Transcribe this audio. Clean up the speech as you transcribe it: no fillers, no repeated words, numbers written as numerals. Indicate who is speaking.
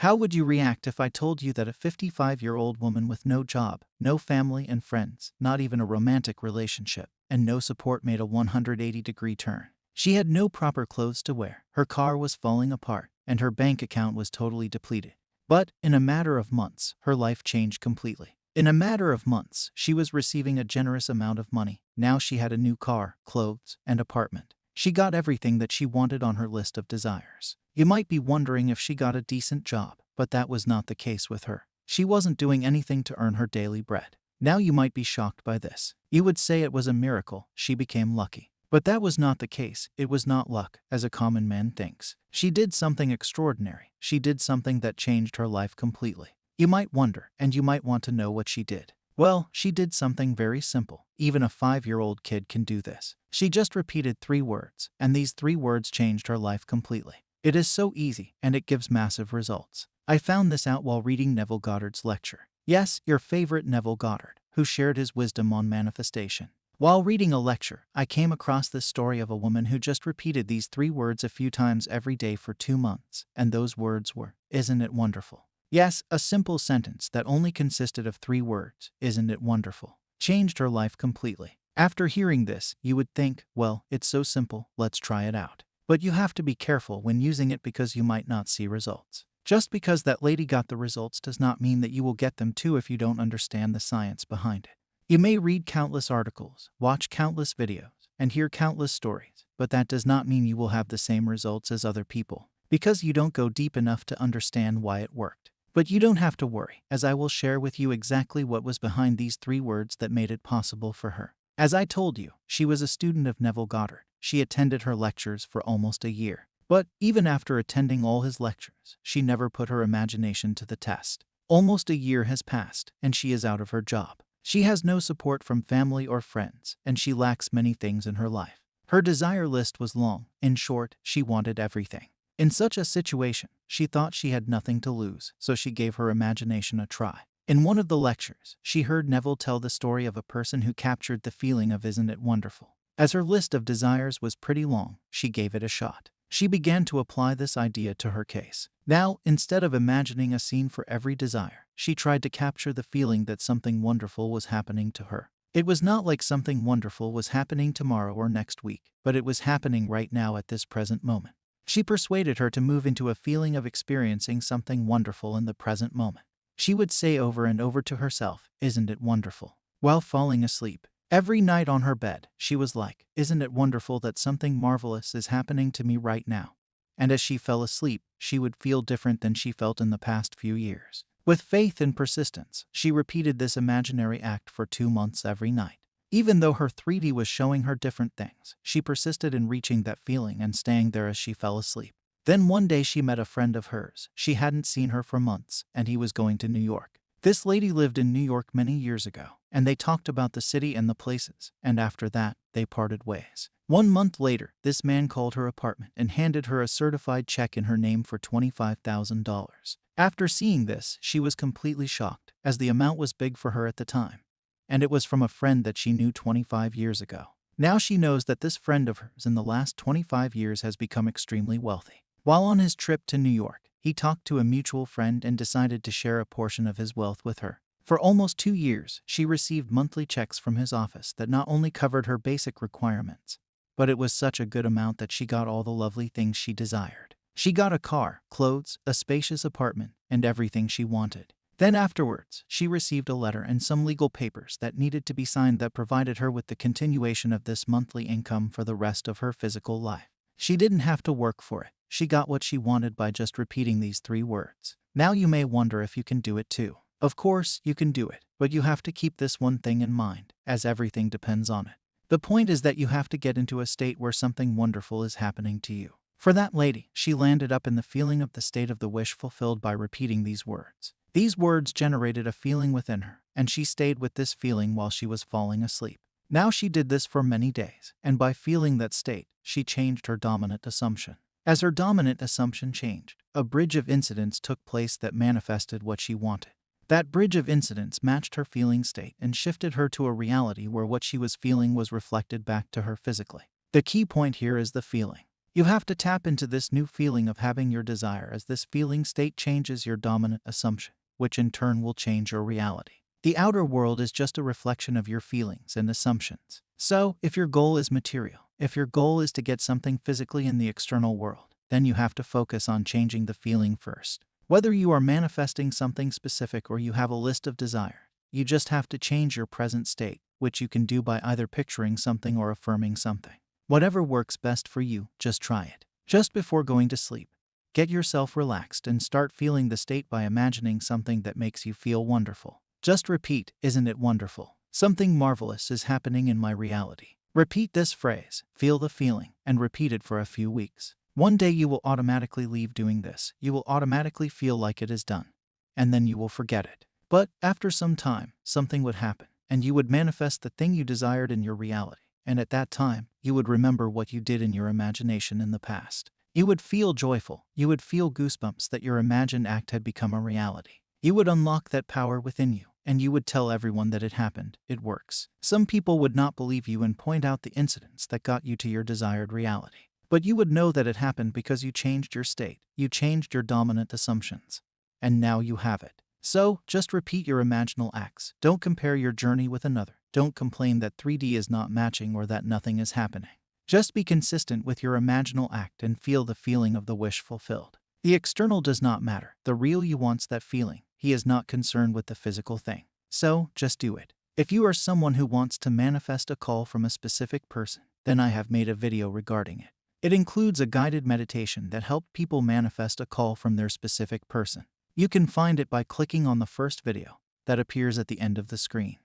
Speaker 1: How would you react if I told you that a 55-year-old woman with no job, no family and friends, not even a romantic relationship, and no support made a 180-degree turn? She had no proper clothes to wear, her car was falling apart, and her bank account was totally depleted. But, in a matter of months, her life changed completely. In a matter of months, she was receiving a generous amount of money. Now she had a new car, clothes, and apartment. She got everything that she wanted on her list of desires. You might be wondering if she got a decent job, but that was not the case with her. She wasn't doing anything to earn her daily bread. Now you might be shocked by this. You would say it was a miracle, she became lucky. But that was not the case. It was not luck, as a common man thinks. She did something extraordinary. She did something that changed her life completely. You might wonder, and you might want to know what she did. Well, she did something very simple. Even a 5-year-old kid can do this. She just repeated 3 words, and these 3 words changed her life completely. It is so easy, and it gives massive results. I found this out while reading Neville Goddard's lecture. Yes, your favorite Neville Goddard, who shared his wisdom on manifestation. While reading a lecture, I came across this story of a woman who just repeated these 3 words a few times every day for 2 months, and those words were, "Isn't it wonderful?" Yes, a simple sentence that only consisted of 3 words, "Isn't it wonderful?" changed her life completely. After hearing this, you would think, well, it's so simple, let's try it out. But you have to be careful when using it because you might not see results. Just because that lady got the results does not mean that you will get them too if you don't understand the science behind it. You may read countless articles, watch countless videos, and hear countless stories, but that does not mean you will have the same results as other people, because you don't go deep enough to understand why it worked. But you don't have to worry, as I will share with you exactly what was behind these 3 words that made it possible for her. As I told you, she was a student of Neville Goddard. She attended her lectures for almost a year. But even after attending all his lectures, she never put her imagination to the test. Almost a year has passed, and she is out of her job. She has no support from family or friends, and she lacks many things in her life. Her desire list was long. In short, she wanted everything. In such a situation, she thought she had nothing to lose, so she gave her imagination a try. In one of the lectures, she heard Neville tell the story of a person who captured the feeling of "Isn't it wonderful?" As her list of desires was pretty long, she gave it a shot. She began to apply this idea to her case. Now, instead of imagining a scene for every desire, she tried to capture the feeling that something wonderful was happening to her. It was not like something wonderful was happening tomorrow or next week, but it was happening right now at this present moment. She persuaded her to move into a feeling of experiencing something wonderful in the present moment. She would say over and over to herself, "Isn't it wonderful?" while falling asleep. Every night on her bed, she was like, "Isn't it wonderful that something marvelous is happening to me right now?" And as she fell asleep, she would feel different than she felt in the past few years. With faith and persistence, she repeated this imaginary act for 2 months every night. Even though her 3D was showing her different things, she persisted in reaching that feeling and staying there as she fell asleep. Then one day she met a friend of hers. She hadn't seen her for months, and he was going to New York. This lady lived in New York many years ago, and they talked about the city and the places, and after that, they parted ways. 1 month later, this man called her apartment and handed her a certified check in her name for $25,000. After seeing this, she was completely shocked, as the amount was big for her at the time. And it was from a friend that she knew 25 years ago. Now she knows that this friend of hers in the last 25 years has become extremely wealthy. While on his trip to New York, he talked to a mutual friend and decided to share a portion of his wealth with her. For almost 2 years, she received monthly checks from his office that not only covered her basic requirements, but it was such a good amount that she got all the lovely things she desired. She got a car, clothes, a spacious apartment, and everything she wanted. Then afterwards, she received a letter and some legal papers that needed to be signed that provided her with the continuation of this monthly income for the rest of her physical life. She didn't have to work for it. She got what she wanted by just repeating these 3 words. Now you may wonder if you can do it too. Of course, you can do it, but you have to keep this one thing in mind, as everything depends on it. The point is that you have to get into a state where something wonderful is happening to you. For that lady, she landed up in the feeling of the state of the wish fulfilled by repeating these words. These words generated a feeling within her, and she stayed with this feeling while she was falling asleep. Now she did this for many days, and by feeling that state, she changed her dominant assumption. As her dominant assumption changed, a bridge of incidents took place that manifested what she wanted. That bridge of incidents matched her feeling state and shifted her to a reality where what she was feeling was reflected back to her physically. The key point here is the feeling. You have to tap into this new feeling of having your desire, as this feeling state changes your dominant assumption, which in turn will change your reality. The outer world is just a reflection of your feelings and assumptions. So, if your goal is material, if your goal is to get something physically in the external world, then you have to focus on changing the feeling first. Whether you are manifesting something specific or you have a list of desire, you just have to change your present state, which you can do by either picturing something or affirming something. Whatever works best for you, just try it. Just before going to sleep, get yourself relaxed and start feeling the state by imagining something that makes you feel wonderful. Just repeat, "Isn't it wonderful? Something marvelous is happening in my reality." Repeat this phrase, feel the feeling, and repeat it for a few weeks. One day you will automatically leave doing this. You will automatically feel like it is done, and then you will forget it. But after some time, something would happen, and you would manifest the thing you desired in your reality. And at that time, you would remember what you did in your imagination in the past. You would feel joyful. You would feel goosebumps that your imagined act had become a reality. You would unlock that power within you, and you would tell everyone that it happened. It works. Some people would not believe you and point out the incidents that got you to your desired reality. But you would know that it happened because you changed your state. You changed your dominant assumptions. And now you have it. So, just repeat your imaginal acts. Don't compare your journey with another. Don't complain that 3D is not matching or that nothing is happening. Just be consistent with your imaginal act and feel the feeling of the wish fulfilled. The external does not matter. The real you wants that feeling. He is not concerned with the physical thing. So, just do it. If you are someone who wants to manifest a call from a specific person, then I have made a video regarding it. It includes a guided meditation that helped people manifest a call from their specific person. You can find it by clicking on the first video that appears at the end of the screen.